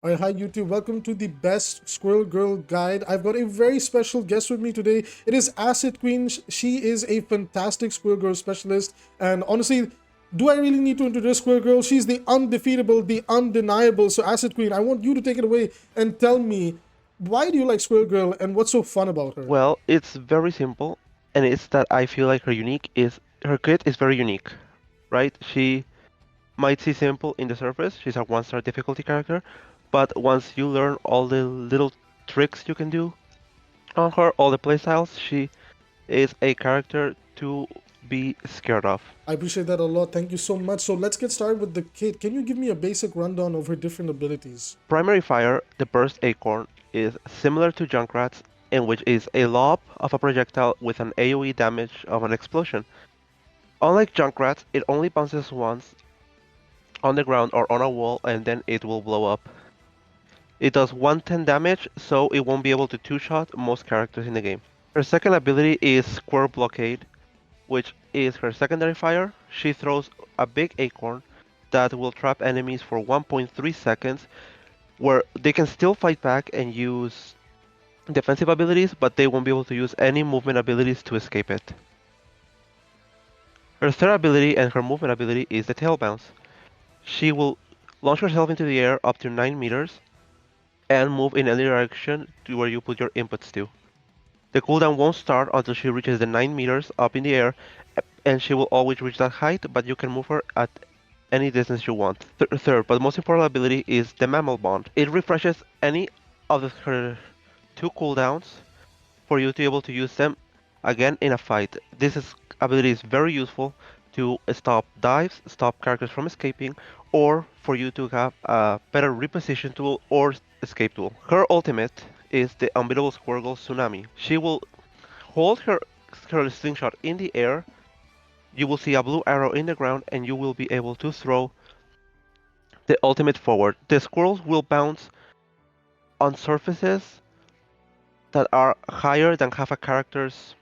Alright, hi YouTube. Welcome to the best Squirrel Girl guide. I've got a very special guest with me today. It is AcidQueen. She is a fantastic Squirrel Girl specialist. And honestly, do I really need to introduce Squirrel Girl? She's the undefeatable, the undeniable. So AcidQueen, I want you to take it away and tell me, why do you like Squirrel Girl and what's so fun about her? Well, it's very simple, and it's that I feel like her kit is very unique, right? She might seem simple in the surface. She's a one-star difficulty character, but once you learn all the little tricks you can do on her, all the playstyles, she is a character to be scared of. I appreciate that a lot. Thank you so much. So let's get started with the kit. Can you give me a basic rundown of her different abilities? Primary fire, the burst acorn, is similar to Junkrat's, in which is a lob of a projectile with an AoE damage of an explosion. Unlike Junkrat, it only bounces once on the ground or on a wall and then it will blow up. It does 110 damage, so it won't be able to two-shot most characters in the game. Her second ability is Squirrel Blockade, which is her secondary fire. She throws a big acorn that will trap enemies for 1.3 seconds, where they can still fight back and use defensive abilities, but they won't be able to use any movement abilities to escape it. Her third ability and her movement ability is the Tail Bounce. She will launch herself into the air up to 9 meters and move in any direction to where you put your inputs to. The cooldown won't start until she reaches the 9 meters up in the air, and she will always reach that height, but you can move her at any distance you want. Third, but most important ability is the Mammal Bond. It refreshes any of her 2 cooldowns for you to be able to use them again in a fight. Ability is very useful to stop dives, stop characters from escaping, or for you to have a better reposition tool or escape tool. Her ultimate is the Unbeatable Squirrel Tsunami. She will hold her slingshot in the air, you will see a blue arrow in the ground, and you will be able to throw the ultimate forward. The squirrels will bounce on surfaces that are higher than half a character's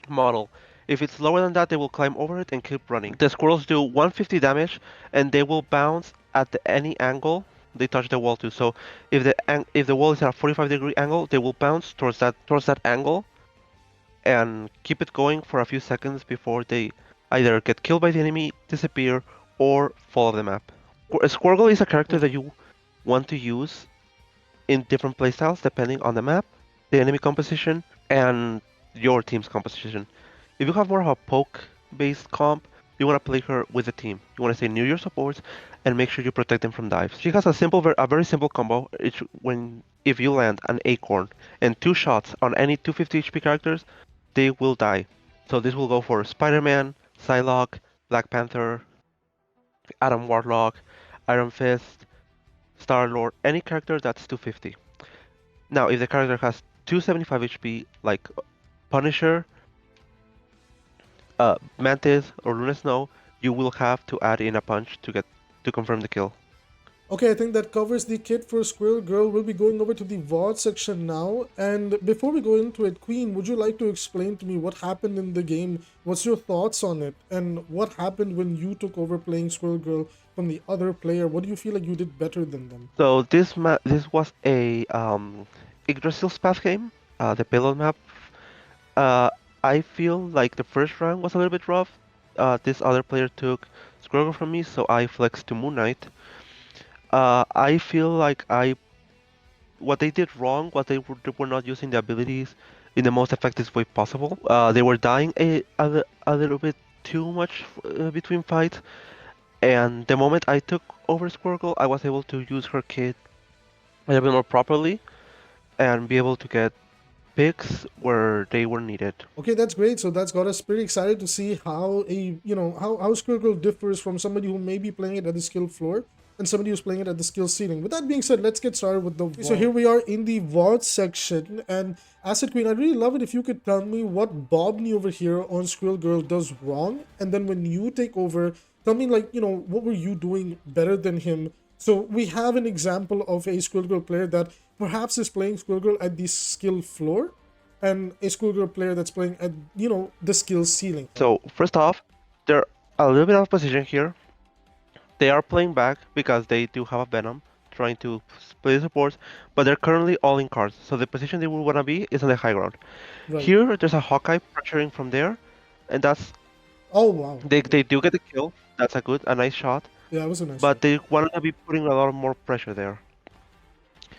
model. If it's lower than that, they will climb over it and keep running. The squirrels do 150 damage, and they will bounce at any angle they touch the wall to. So if the wall is at a 45-degree angle, they will bounce towards that angle and keep it going for a few seconds before they either get killed by the enemy, disappear, or fall off the map. Squirrel is a character that you want to use in different playstyles depending on the map, the enemy composition, and your team's composition. If you have more of a poke-based comp, you want to play her with the team. You want to stay near your supports and make sure you protect them from dives. She has a very simple combo. If you land an acorn and 2 shots on any 250 HP characters, they will die. So this will go for Spider-Man, Psylocke, Black Panther, Adam Warlock, Iron Fist, Star-Lord, any character that's 250. Now, if the character has 275 HP, like Punisher, Mantis, or Luna Snow, you will have to add in a punch to confirm the kill. Okay, I think that covers the kit for Squirrel Girl. We'll be going over to the VOD section now. And before we go into it, Queen, would you like to explain to me what happened in the game? What's your thoughts on it? And what happened when you took over playing Squirrel Girl from the other player? What do you feel like you did better than them? So this was a Yggdrasil's Path game, the payload map. Uh, I feel like the first round was a little bit rough. This other player took Squirrel from me, so I flexed to Moon Knight. I feel like what they did wrong was they were not using the abilities in the most effective way possible. They were dying a little bit too much between fights, and the moment I took over Squirrel, I was able to use her kit a little bit more properly and be able to get picks where they were needed. Okay, that's great. So that's got us pretty excited to see how how Squirrel Girl differs from somebody who may be playing it at the skill floor and somebody who's playing it at the skill ceiling. With that being said, let's get started with the VOD. So here we are in the VOD section, and AcidQueen, I'd really love it if you could tell me what Bobney over here on Squirrel Girl does wrong, and then when you take over, tell me what were you doing better than him. So we have an example of a Squirrel Girl player that perhaps is playing Squirrel Girl at the skill floor, and a Squirrel Girl player that's playing at the skill ceiling. So first off, they're a little bit out of position here. They are playing back because they do have a Venom trying to play supports, but they're currently all in cards. So the position they would want to be is on the high ground. Right. Here, there's a Hawkeye pressuring from there, and that's Oh wow. they Okay. they do get the kill. That's a nice shot, Yeah, it was a nice but shot. they want to be putting a lot more pressure there.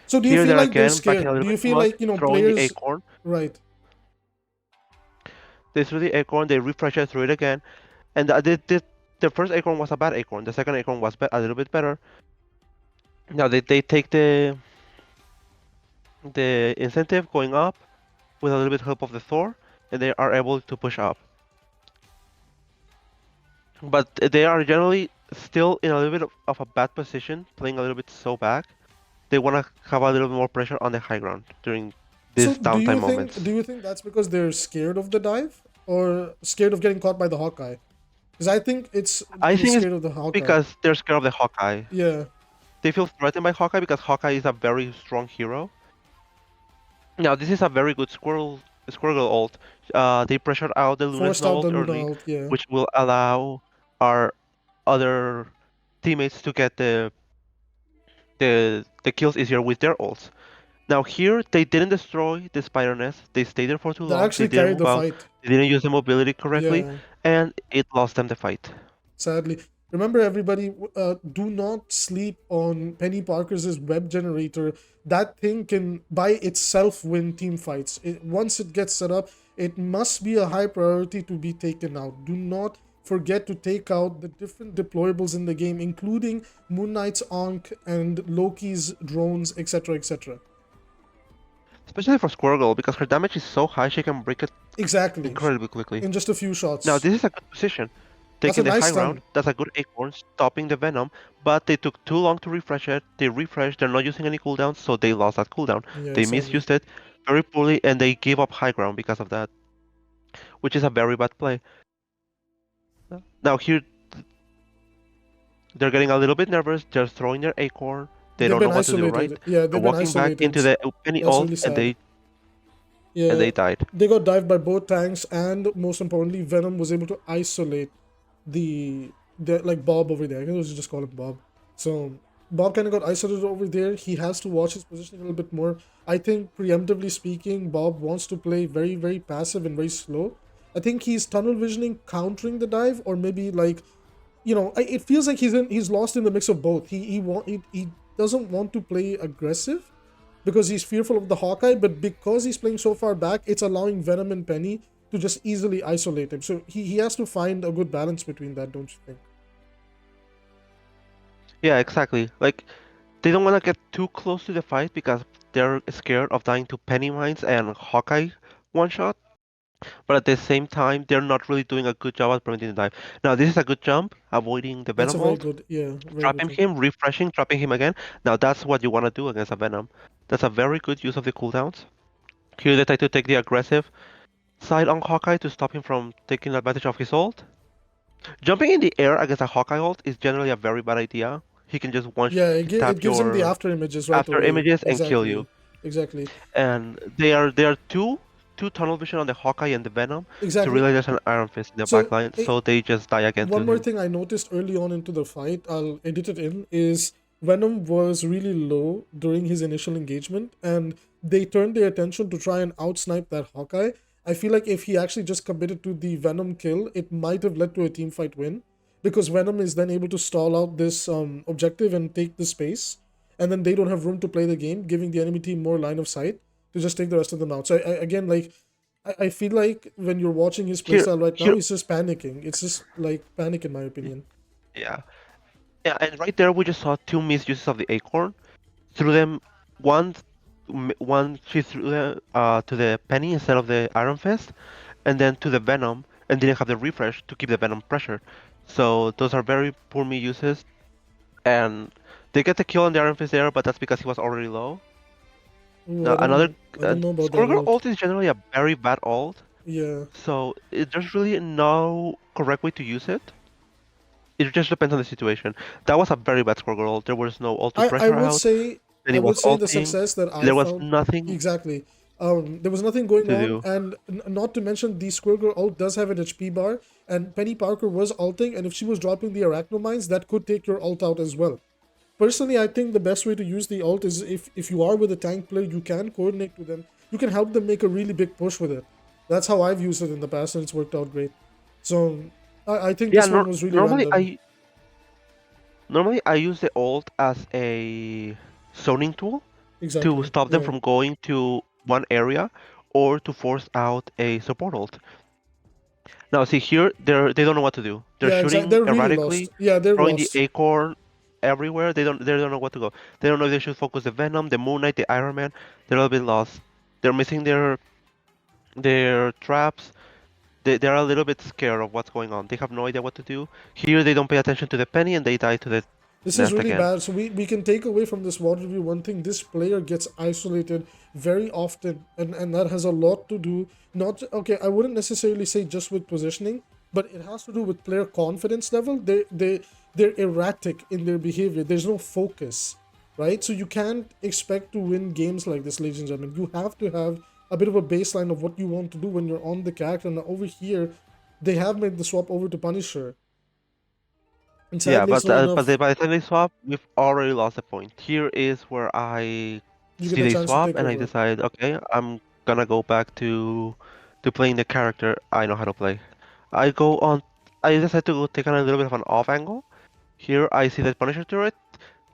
So do you Here feel they're like they're again backing a scared? Do little you bit too feel much, like, throwing the players, acorn. right? They threw the acorn, they refresh it, threw it again, and the first acorn was a bad acorn. The second acorn was a little bit better. Now they take the incentive going up with a little bit help of the Thor, and they are able to push up. But they are generally still in a little bit of a bad position, playing a little bit so back. They want to have a little bit more pressure on the high ground during So these downtime moments. do you think that's because they're scared of the dive or scared of getting caught by the Hawkeye? Because I think it's I they're think it's scared of the Hawkeye. because they're scared of the Hawkeye. Yeah. They feel threatened by Hawkeye because Hawkeye is a very strong hero. Now this is a very good Squirrel ult. They pressured out the Luna's Forced out the ult Luna early, ult, yeah. which will allow our other teammates to get the kills easier with their ults. Now here they didn't destroy the spider nest. They stayed there for too That long. They actually didn't carried move the out. fight. They didn't use the mobility correctly, Yeah. and it lost them the fight. Sadly. Remember, everybody, do not sleep on Penny Parker's web generator. That thing can by itself win team fights. Once it gets set up, it must be a high priority to be taken out. Do not forget to take out the different deployables in the game, including Moon Knight's Ankh and Loki's drones, etc., etc. Especially for Squirrel, because her damage is so high, she can break it Exactly. incredibly quickly. In just a few shots. Now this is a good position. That's a Taking the nice high stun. ground, that's a good acorn, stopping the venom, but they took too long to refresh it. They refreshed, they're not using any cooldowns, so they lost that cooldown. Yeah, They sadly. misused it very poorly, and they gave up high ground because of that, which is a very bad play. Now here, they're getting a little bit nervous, they're throwing their acorn, they They've don't been know what to do, right? isolated. Yeah, They're they've been walking back isolated. into the Penny That's ult, really and sad. and they died. They got dived by both tanks, and most importantly, Venom was able to isolate the like Bob over there. I can just call him Bob. So Bob kind of got isolated over there. He has to watch his positioning a little bit more. I think preemptively speaking, Bob wants to play very, very passive and very slow. I think he's tunnel visioning, countering the dive, or maybe like, it feels like he's lost in the mix of both. He doesn't want to play aggressive because he's fearful of the Hawkeye, but because he's playing so far back, it's allowing Venom and Penny to just easily isolate him. So he has to find a good balance between that, don't you think? Yeah, exactly. Like, they don't want to get too close to the fight because they're scared of dying to Penny Mines and Hawkeye one shot. But at the same time, they're not really doing a good job at preventing the dive. Now, this is a good jump, avoiding the That's a Venom very ult, good, yeah, very trapping good. him, refreshing, trapping him again. Now, that's what you want to do against a Venom. That's a very good use of the cooldowns. Here, they try to take the aggressive side on Hawkeye to stop him from taking advantage of his ult. Jumping in the air against a Hawkeye ult is generally a very bad idea. He can just Yeah, tap it gives him the your after images right after away. images and kill Exactly, you. exactly, And they are two tunnel vision on the Hawkeye and the Venom to exactly. realize there's an Iron Fist in the So backline, so they just die again one to more him. thing I noticed early on into the fight, I'll edit it in, is Venom was really low during his initial engagement, and they turned their attention to try and outsnipe that Hawkeye. I feel like if he actually just committed to the Venom kill, it might have led to a team fight win, because Venom is then able to stall out this objective and take the space, and then they don't have room to play the game, giving the enemy team more line of sight to just take the rest of them out. So again, like, I feel like when you're watching his playstyle right now, he's just panicking. It's just like panic, in my opinion. Yeah. Yeah, and right there we just saw two misuses of the acorn. Threw them one she threw them to the Penny instead of the Iron Fist, and then to the Venom, and didn't have the refresh to keep the Venom pressured. So those are very poor misuses, and they get the kill on the Iron Fist there, but that's because he was already low. Ooh, Now, another I don't know about that Squirrel ult. ult is generally a very bad ult, Yeah, so there's really no correct way to use it. It just depends on the situation. That was a very bad Squirrel ult. There was no ult to I pressure would out, say and it was the ulting. success that I There was found nothing exactly. There was nothing going to on, do. and not to mention the Squirrel ult does have an HP bar, and Penny Parker was ulting, and if she was dropping the arachnomines, that could take your ult out as well. Personally, I think the best way to use the ult is if you are with a tank player, you can coordinate with them. You can help them make a really big push with it. That's how I've used it in the past, and it's worked out great. So I think Yeah, this one was really normally random. I use the ult as a zoning tool to Exactly. stop them Yeah. from going to one area or to force out a support ult. Now see here, they don't know what to do. They're Yeah. Exactly. shooting They're really erratically, lost. Yeah, they're throwing the lost. acorn everywhere. They don't know what to go. They don't know if they should focus the Venom, the Moon Knight, the Iron Man. They're a little bit lost. They're missing their traps. They're a little bit scared of what's going on. They have no idea what to do. Here they don't pay attention to the penny and they die to the This is nest really again. bad. So we can take away from this water review one thing. This player gets isolated very often, and that has a lot to do. Not okay. I wouldn't necessarily say just with positioning, but it has to do with player confidence level. They're erratic in their behavior. There's no focus, right? So you can't expect to win games like this, ladies and gentlemen. You have to have a bit of a baseline of what you want to do when you're on the character. And over here, they have made the swap over to Punisher. And Yeah, sadly, it's not but enough. by the time they swap, we've already lost the point. Here is where I You get see a they chance to swap take and I over. decide, okay, I'm gonna go back to playing the character I know how to play. I go on. I decide to go take on a little bit of an off angle. Here I see the Punisher turret,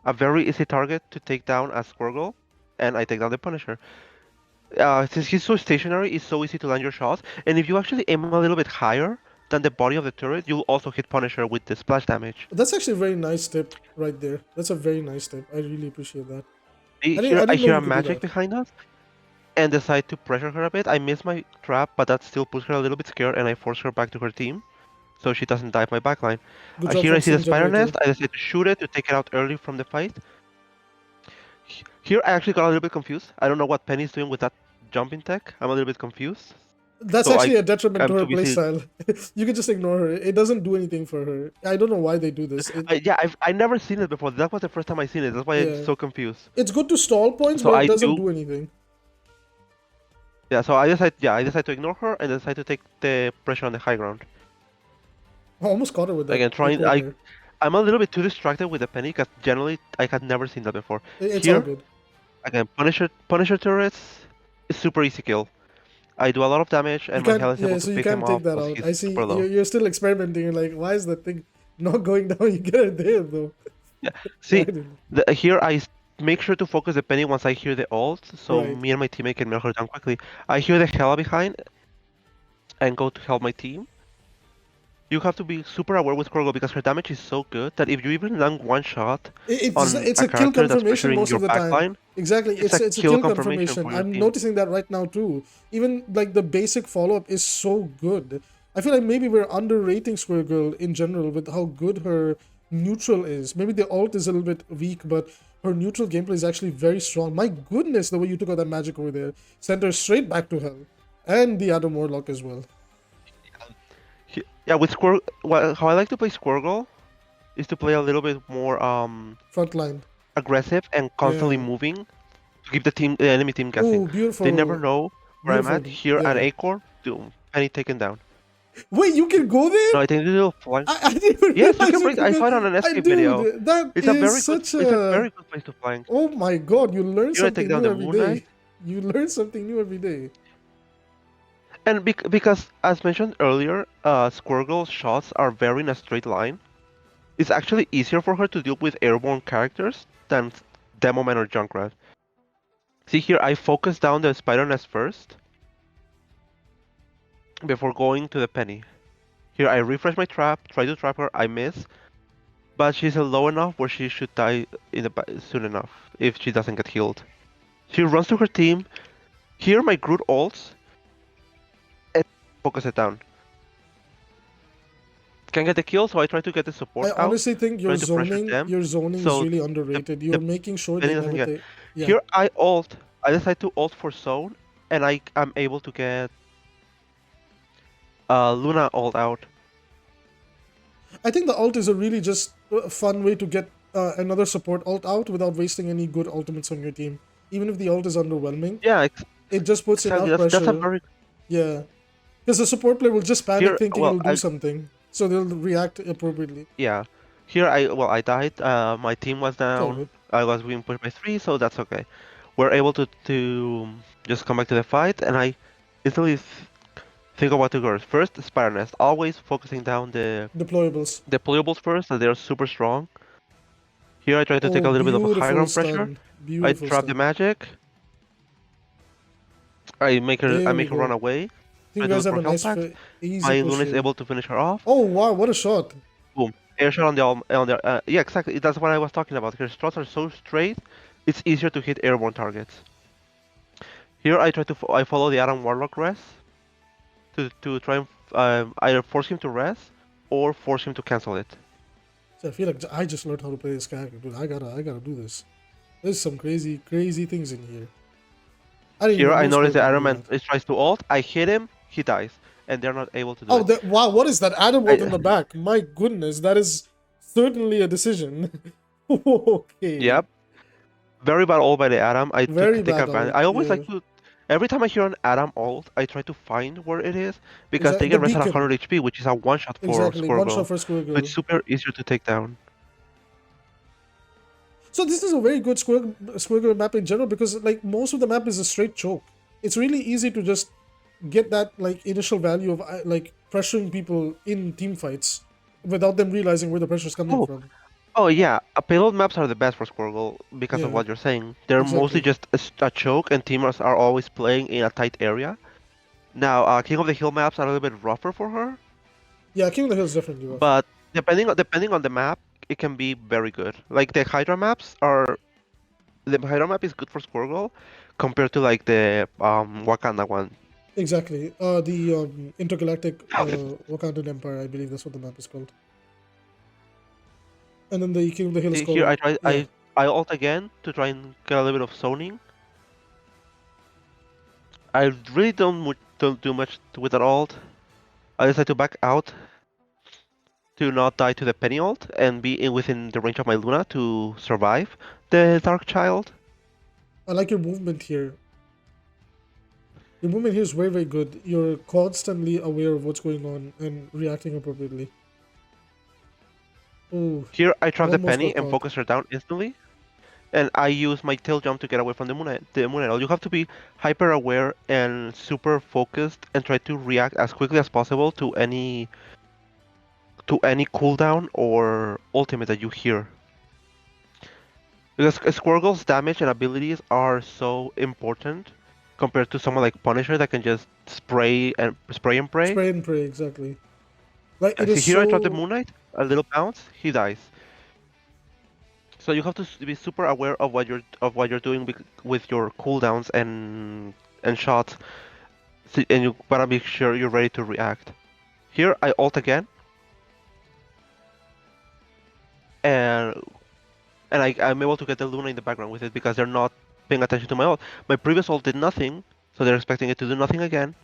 a very easy target to take down as Squirrel, and I take down the Punisher. Since he's so stationary, it's so easy to land your shots, and if you actually aim a little bit higher than the body of the turret, you'll also hit Punisher with the splash damage. That's actually a very nice tip right there. That's a very nice tip. I really appreciate that. Here I I didn't know hear you a could do magic that. behind us, and decide to pressure her a bit. I miss my trap, but that still puts her a little bit scared, and I force her back to her team, so she doesn't dive my backline. Good job Here I from see the Sting spider Generator. nest. I decide to shoot it to take it out early from the fight. Here I actually got a little bit confused. I don't know what Penny's doing with that jumping tech. I'm a little bit confused. That's So actually a detriment to I'm her too busy. playstyle. You can just ignore her. It doesn't do anything for her. I don't know why they do this. Yeah, I never seen it before. That was the first time I seen it. That's why I'm Yeah. so confused. It's good to stall points, So but it I doesn't do. do anything. Yeah, I decide to ignore her and decide to take the pressure on the high ground. I almost caught her with that Again, trying. acorn there. I'm a little bit too distracted with the penny because generally I had never seen that before. It's all Here, good. again, Punisher turrets is super easy kill. I do a lot of damage You and my can't, health is yeah, able to so you pick him can't off take that because out. he's I see super low. you're still experimenting. You're like, why is that thing not going down? You get it there, though. Yeah. See, Right. here make sure to focus the penny once I hear the ult, so Right. me and my teammate can nail her down quickly. I hear the hella behind and go to help my team. You have to be super aware with Squirrel because her damage is so good that if you even land one shot on It's a a kill character that's confirmation pressuring most your of the time. backline, Exactly, it's a it's a kill kill confirmation confirmation. for your I'm team. noticing that right now too. Even like the basic follow up is so good. I feel like maybe we're underrating Square Girl in general with how good her neutral is. Maybe the ult is a little bit weak, but her neutral gameplay is actually very strong. My goodness, the way you took out that magic over there, sent her straight back to hell, and the Adam Warlock as well. Yeah, with Squirrel, how I like to play Squirrel is to play a little bit more Frontline, aggressive and constantly yeah. moving to keep the enemy team guessing. Oh, They never beautiful, know where I'm beautiful, at. Here, an yeah. acorn, boom, penny taken down. Wait, you can go there? No, I think this little flank. I didn't even Yes, you realize can you break. could I go. saw it on an I escape video. dude, that is such It's a a. very good place to flank. Oh my god, you learn Here I take something down new the every Moon Knight. day. You learn something new every day. And because, as mentioned earlier, Squirrel's shots are very in a straight line. It's actually easier for her to deal with airborne characters than Demoman or Junkrat. See here, I focus down the Spider Nest first before going to the penny. Here I refresh my trap, try to trap her, I miss, but she's low enough where she should die soon enough if she doesn't get healed. She runs to her team. Here my Groot ults and focus it down. Can't get the kill, so I try to get the support I out, honestly think trying to pressure them. your zoning is So really the, underrated. You're the making sure penny they doesn't never get. take. Yeah. Here I ult. I decide to ult for zone, and I am able to get Luna ult out. I think the ult is a really just fun way to get another support ult out without wasting any good ultimates on your team. Even if the ult is underwhelming, Yeah, it just puts exactly. enough That's a pressure. very Yeah. Because the support player will just panic here. thinking Well, it'll do something. So they'll react appropriately. yeah. Here I died. My team was It's all down. good. I was being pushed by 3, so that's okay. We're able to just come back to the fight, and I instantly think of what to go first. Spider Nest, always focusing down the Deployables. deployables first, so they're super strong. Here I try to take Oh, a little bit of a high beautiful ground pressure. stun. I Beautiful trap the stun. magic. I make There we her run go. away. I think Try you to guys look have for a health nice, packs. easy My push Luna is here. able to finish her off. Oh, wow, what a shot. Boom. Air shot on the yeah, exactly. That's what I was talking about. Her shots are so straight, it's easier to hit airborne targets. Here I try to I follow the Adam Warlock rest to try and either force him to rest or force him to cancel it. So I feel like I just learned how to play this character, dude. I gotta do this. There's some crazy, crazy things in here. I didn't Here even I know notice the Squirrel can Iron do Man that. tries to ult. I hit him. He dies, and they're not able to do Oh, it. wow, what is that Adam Walt in I, the back? My goodness, that is certainly a decision. Okay. yep. Very bad ult by the Adam. I Very take bad advantage. ult, I always yeah. like to. Every time I hear an Adam ult, I try to find where it is because Exactly. they The get rested at beacon. 100 HP, which is a one shot for Exactly. One shot Squirrel. for So it's Squirrel. super easier to take down. So this is a very good Squirrel map in general because like most of the map is a straight choke. It's really easy to just get that like initial value of like pressuring people in team fights without them realizing where the pressure is coming Oh, from. oh yeah. Payload maps are the best for Squirrel because of Yeah, what you're saying. They're mostly exactly. just a choke, and teamers are always playing in a tight area. Now, King of the Hill maps are a little bit rougher for her, Yeah, King of the Hill is definitely rough. but depending on the map, it can be very good. Like the Hydra map is good for Squirrel compared to like the Wakanda one. Exactly. The intergalactic Wakandan Empire, I believe that's what the map is called. And then the King of the Hill is Here called, yeah. I ult again to try and get a little bit of zoning. I really don't do much with that ult. I decide to back out to not die to the Penny ult and be within the range of my Luna to survive the Dark Child. I like your movement here. Your movement here is very, very good. You're constantly aware of what's going on and reacting appropriately. Oh, Here I trap the almost Penny got and caught. focus her down instantly. And I use my tail jump to get away from the Moon Idol. You have to be hyper aware and super focused and try to react as quickly as possible to any cooldown or ultimate that you hear. Because Squirgle's damage and abilities are so important compared to someone like Punisher that can just spray and pray. Spray and pray, exactly. Like, I it see is here I trap the so... Moon Knight, a little bounce, he dies. So you have to be super aware of what you're doing with your cooldowns and shots, and you gotta be sure you're ready to react. Here I ult again, and I'm able to get the Luna in the background with it because they're not paying attention to my ult. My previous ult did nothing, so they're expecting it to do nothing again,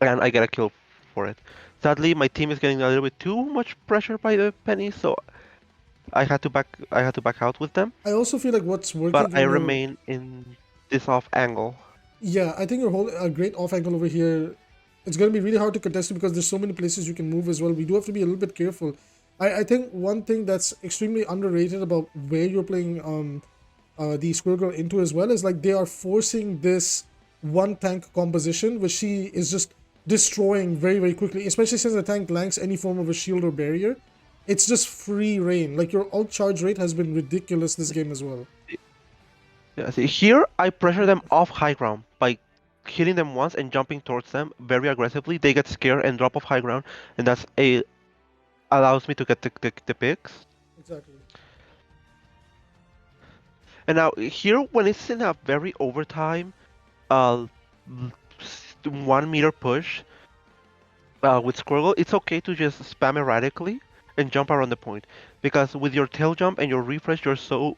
and I get a kill for it. Sadly, my team is getting a little bit too much pressure by the Penny, so I had to back out with them. I also feel like what's But working I in your... remain in this off angle. Yeah, I think you're holding a great off angle over here. It's going to be really hard to contest it because there's so many places you can move as well. We do have to be a little bit careful. I think one thing that's extremely underrated about where you're playing the Squirrel Girl into as well is like they are forcing this one tank composition, which she is just destroying very, very quickly, especially since the tank lacks any form of a shield or barrier. It's just free reign. Like your ult charge rate has been ridiculous this game as well. Yeah, see, here I pressure them off high ground by hitting them once and jumping towards them very aggressively. They get scared and drop off high ground, and that's a allows me to get the picks. Exactly. And now here, when it's in a very overtime, uh, 1 meter push with Squirrel, it's okay to just spam erratically and jump around the point because with your tail jump and your refresh, you're so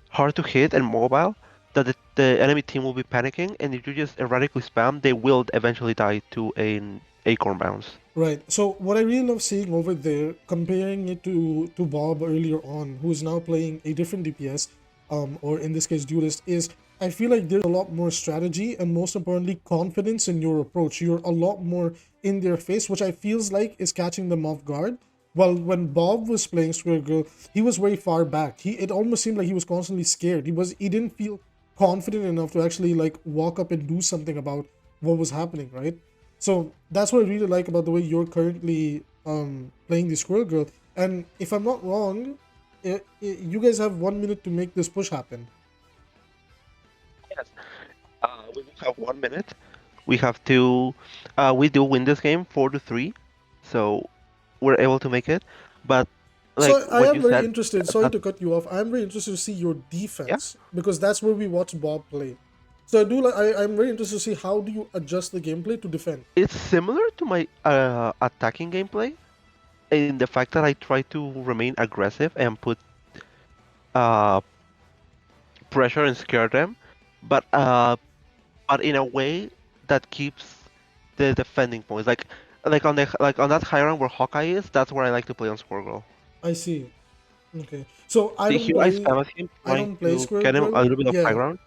hard to hit and mobile that the enemy team will be panicking, and if you just erratically spam, they will eventually die to an acorn bounce. Right. So what I really love seeing over there, comparing it to Bob earlier on, who's now playing a different DPS, or in this case duelist, is I feel like there's a lot more strategy and most importantly confidence in your approach. You're a lot more in their face, which I feels like is catching them off guard. Well, when Bob was playing Squirrel, he was very far back. It almost seemed like he was constantly scared. He didn't feel confident enough to actually like walk up and do something about what was happening, right? So that's what I really like about the way you're currently playing the Squirrel Girl. And if I'm not wrong, you guys have 1 minute to make this push happen. Yes. We do have 1 minute. We have to. We do win this game 4-3, so we're able to make it. But like So I what am you very said, interested. Sorry that, to cut you off. I'm very interested to see your yeah, defense because that's where we watch Bob play. So I do like. I'm very interested to see how do you adjust the gameplay to defend. it's similar to my attacking gameplay in the fact that I try to remain aggressive and put uh, pressure and scare them, but in a way that keeps the defending points. Like on that high ground where Hawkeye is, that's where I like to play on Squirrel. I see. Okay. So I See, don't here I play. spam at him, I trying don't play to Squirrel get him a Girl. little bit of high Yeah. ground.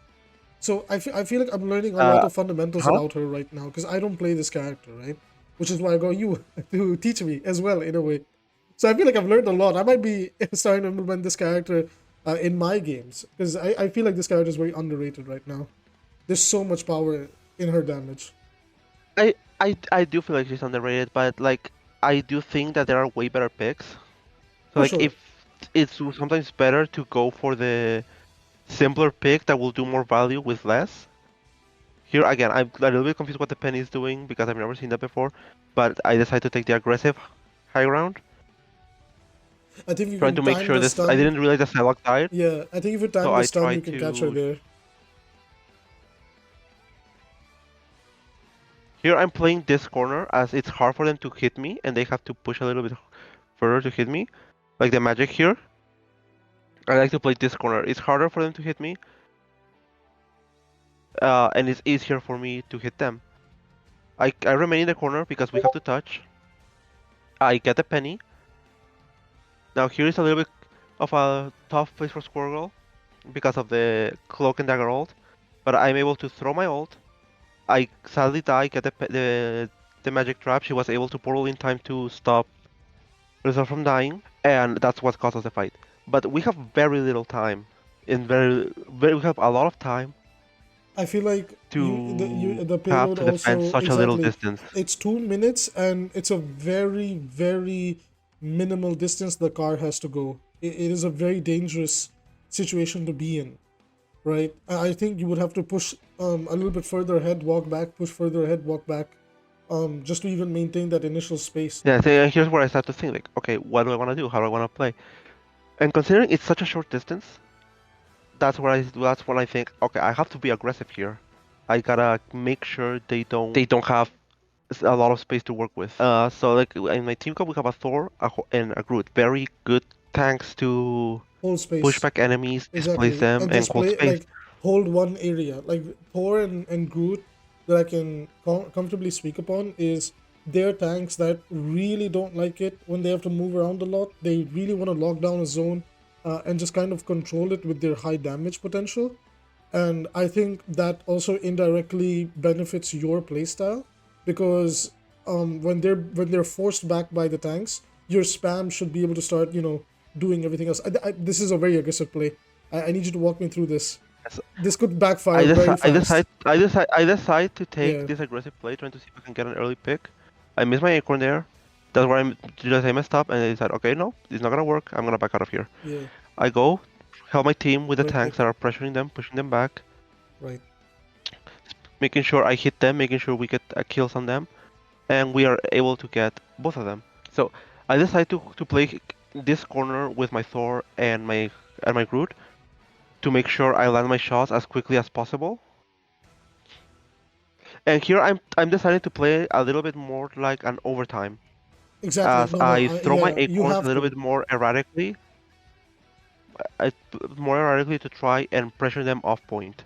So I feel like I'm learning a lot Uh, of fundamentals huh? about her right now because I don't play this character, right? Which is why I got you to teach me as well in a way. So I feel like I've learned a lot. I might be starting to implement this character in my games because I feel like this character is very underrated right now. There's so much power in her damage. I do feel like she's underrated, but like I do think that there are way better picks. So For like sure. if it's sometimes better to go for the simpler pick that will do more value with less. Here again, I'm a little bit confused what the penny is doing because I've never seen that before, but I decided to take the aggressive high ground, I think you trying can to make time sure the this. I stun. didn't realize the Psylocke died, Yeah, I think if you so time the I stun, you tried can catch her to. there. Here I'm playing this corner as it's hard for them to hit me, and they have to push a little bit further to hit me. Like the magic here, I like to play this corner. It's harder for them to hit me, and it's easier for me to hit them. I remain in the corner because we have to touch. I get the penny. Now here is a little bit of a tough place for Squirrel because of the cloak and dagger ult, but I'm able to throw my ult. I sadly die, get the magic trap. She was able to portal in time to stop Rizal from dying, and that's what causes the fight. But we have very little time. We have a lot of time I feel like to the have payload to defend also such a little exactly. distance. It's 2 minutes and it's a very minimal distance the car has to go. It is a very dangerous situation to be in, right? I think you would have to push a little bit further ahead, walk back, push further ahead, walk back, just to even maintain that initial space. Yeah, so here's where I start to think like, okay, what do I want to do? How do I want to play? And considering it's such a short distance, that's when I think, okay, I have to be aggressive here. I gotta make sure they don't have a lot of space to work with. So like in my team cup we have a Thor and a Groot, very good tanks to Hold push space. back enemies, displace Exactly. them, And and just hold play space. like hold one area. Like Thor and Groot that I can comfortably speak upon is they're tanks that really don't like it when they have to move around a lot. They really want to lock down a zone and just kind of control it with their high damage potential. And I think that also indirectly benefits your playstyle because when they're forced back by the tanks, your spam should be able to start doing everything else. This is a very aggressive play. I need you to walk me through this. Yes. This could backfire very fast. I decide to take Yeah, this aggressive play, trying to see if I can get an early pick. I miss my acorn there. That's where I messed up, and I decided, okay, no, it's not gonna work. I'm gonna back out of here. yeah, I go, help my team with the great pick. tanks that are pressuring them, pushing them back, Right. making sure I hit them, making sure we get kills on them, and we are able to get both of them. So I decide to play this corner with my Thor and my Groot to make sure I land my shots as quickly as possible. And here I'm deciding to play a little bit more like an overtime, Exactly. as No, no. I throw my Yeah, you acorns a have little to. bit more erratically, I, more erratically to try and pressure them off point.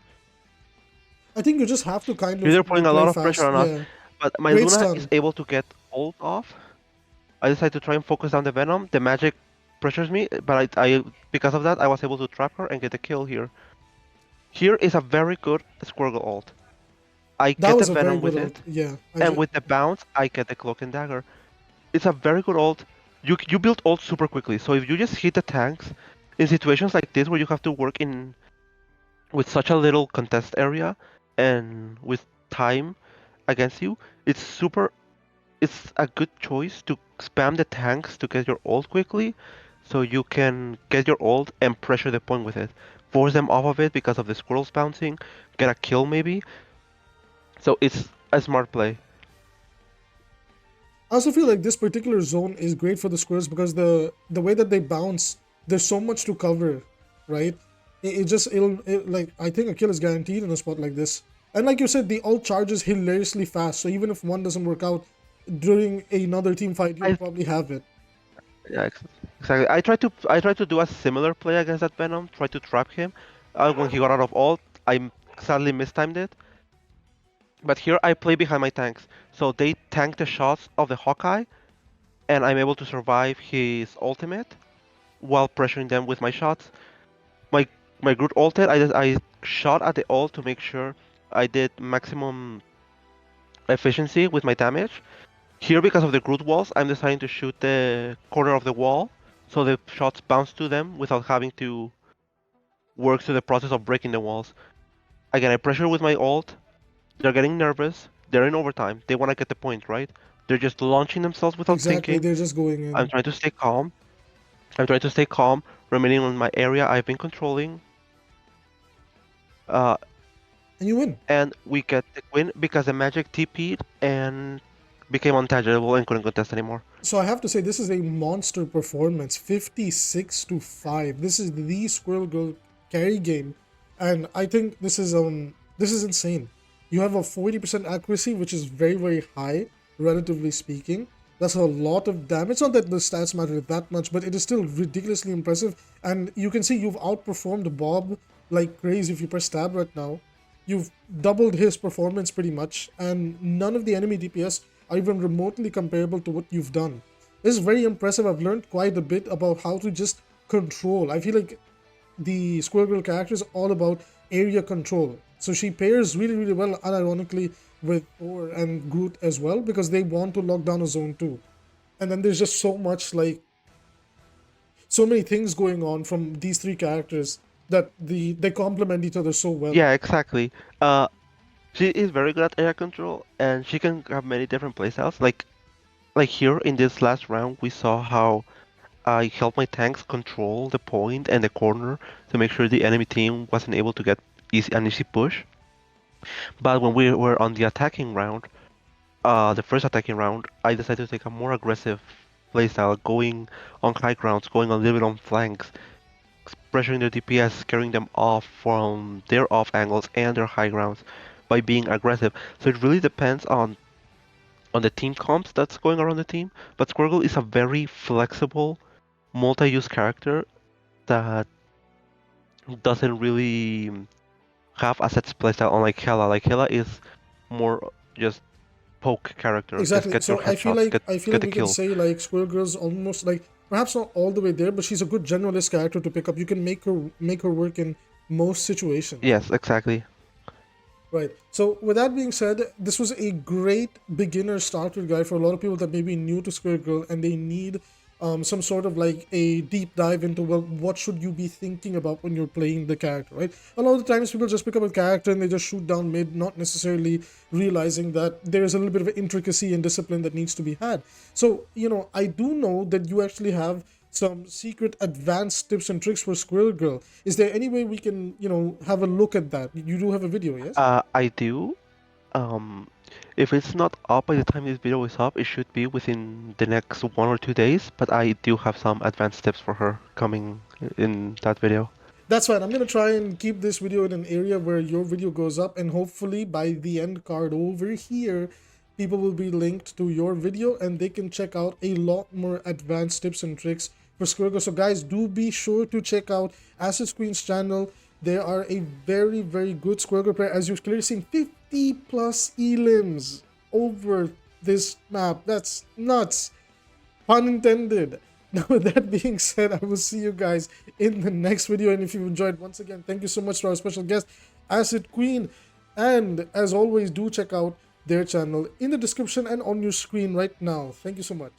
I think you just have to kind Here of they're putting a play lot of pressure fast. on us, Yeah. but my Great Luna is stun. able to get ult off. I decide to try and focus down the Venom. The magic pressures me, but I because of that I was able to trap her and get a kill here. Here is a very good Squirrel ult. I That get the was a very Venom good with ult. it, Yeah. and with the bounce I get the Cloak and Dagger. It's a very good ult. you build ult super quickly. So if you just hit the tanks in situations like this where you have to work in with such a little contest area and with time against you, it's super. It's a good choice to spam the tanks to get your ult quickly, so you can get your ult and pressure the point with it. Force them off of it because of the squirrels bouncing, get a kill maybe. So it's a smart play. I also feel like this particular zone is great for the squares because the way that they bounce, there's so much to cover, right? Like I think a kill is guaranteed in a spot like this. And like you said, the ult charges hilariously fast. So even if one doesn't work out during another team fight, you'll I probably have it. Yeah, exactly. I tried to do a similar play against that Venom. Try to trap him. When he got out of ult, I sadly mistimed it. But here I play behind my tanks, so they tank the shots of the Hawkeye, and I'm able to survive his ultimate while pressuring them with my shots. My my Groot ulted. I shot at the ult to make sure I did maximum efficiency with my damage. Here, because of the Groot walls, I'm deciding to shoot the corner of the wall, so the shots bounce to them without having to work through the process of breaking the walls. Again, I pressure with my ult. They're getting nervous. They're in overtime. They want to get the point, right? They're just launching themselves without Exactly, thinking. they're just going I'm in. trying to stay calm. Remaining on my area I've been controlling. Uh, And you win. and we get the win because the magic TP'd and became untangible and couldn't contest anymore. So I have to say this is a monster performance. 56 to 5. This is the Squirrel Girl carry game. And I think this is insane. You have a 40% accuracy, which is very, very high, relatively speaking. That's a lot of damage. Not that the stats matter that much, but it is still ridiculously impressive. And you can see you've outperformed Bob like crazy. If you press tab right now, you've doubled his performance pretty much, and none of the enemy DPS are even remotely comparable to what you've done. This is very impressive. I've learned quite a bit about how to just control. I feel like the Squirrel Girl character is all about area control. So she pairs really, really well, unironically, with Thor and Groot as well, because they want to lock down a zone too. And then there's just so much, like, so many things going on from these three characters that they complement each other so well. Yeah, exactly. Uh, she is very good at area control, and she can have many different playstyles. Like here in this last round, we saw how I helped my tanks control the point and the corner to make sure the enemy team wasn't able to get an easy push. But when we were on the attacking round, the first attacking round, I decided to take a more aggressive playstyle, going on high grounds, going a little bit on flanks, pressuring their DPS, scaring them off from their off angles and their high grounds by being aggressive. So it really depends on the team comps that's going around the team. But Squirrel is a very flexible, multi-use character that doesn't really have a set playstyle unlike 𝐒𝐿𝐴. Like 𝐒𝐿𝐴 is more just poke character. Just Exactly. get your So I feel headshots, like get I feel get like the we can kill. say like Squirrel Girl's almost like perhaps not all the way there, but she's a good generalist character to pick up. You can make her work in most situations. Yes, exactly. Right. So with that being said, this was a great beginner starter guide for a lot of people that may be new to Squirrel Girl and they need some sort of like a deep dive into, well, what should you be thinking about when you're playing the character, right? A lot of the times people just pick up a character and they just shoot down mid, not necessarily realizing that there's a little bit of intricacy and discipline that needs to be had. So, I do know that you actually have some secret advanced tips and tricks for Squirrel Girl. Is there any way we can, have a look at that? You do have a video, yes? I do. Um, if it's not up by the time this video is up, it should be within the next 1 or 2 days. But I do have some advanced tips for her coming in that video. That's fine. I'm going to try and keep this video in an area where your video goes up, and hopefully by the end card over here, people will be linked to your video and they can check out a lot more advanced tips and tricks for Squirrel. So guys, do be sure to check out AcidQueen's channel. They are a very, very good Squirrel player. As you've clearly seen, 50 plus elims over this map. That's nuts. Pun intended. Now, with that being said, I will see you guys in the next video. And if you enjoyed, once again, thank you so much to our special guest, AcidQueen. And as always, do check out their channel in the description and on your screen right now. Thank you so much.